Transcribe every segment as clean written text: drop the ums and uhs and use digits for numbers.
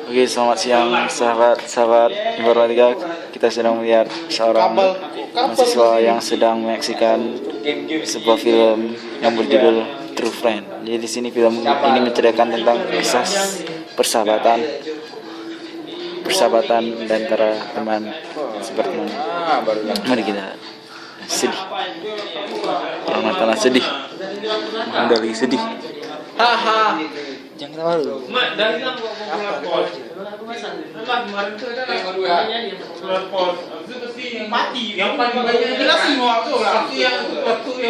Oke, selamat siang sahabat-sahabat informatika. Kita sedang melihat seorang mahasiswa yang sedang menyaksikan sebuah film yang berjudul True Friend. Jadi di sini film ini menceritakan tentang kisah persahabatan dan antara teman seperti ini. Mari kita sedih. Karena sedih. Dari sedih. Haha. Jangan ketawa lu.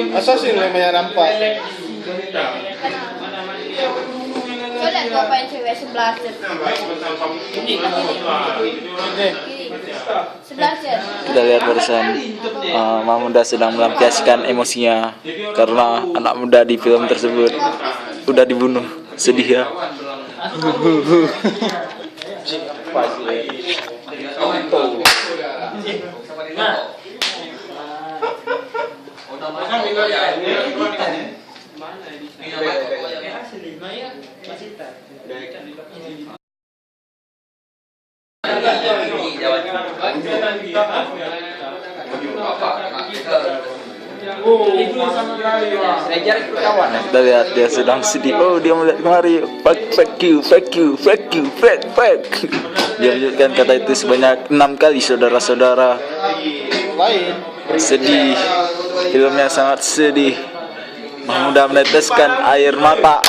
Masa sih lu yang nampak? Soalnya tuh apa yang cewek sebelah Kita lihat barusan Mahmuda sedang melampiaskan emosinya karena anak muda di film tersebut udah dibunuh. Sedih ya. Kita lihat dia sedang sedih. Oh, dia melihat kemari. Fuck you. Dia menyebutkan kata itu sebanyak 6 kali, saudara-saudara. Sedih. Filmnya sangat sedih. Mahmuda meneteskan air mata.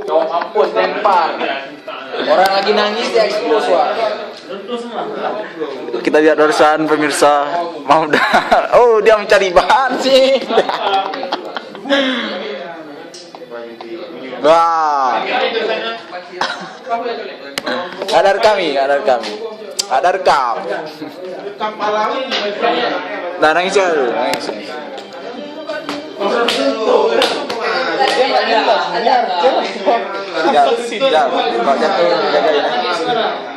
Mampus lempar. Orang lagi nangis dia eksplos wah. Kita lihat barusan pemirsa Mahmuda. Oh, dia mencari bahan sih. Wah. Ada rekam. Nah, nangis ya lu, nangis. Jangan jagain.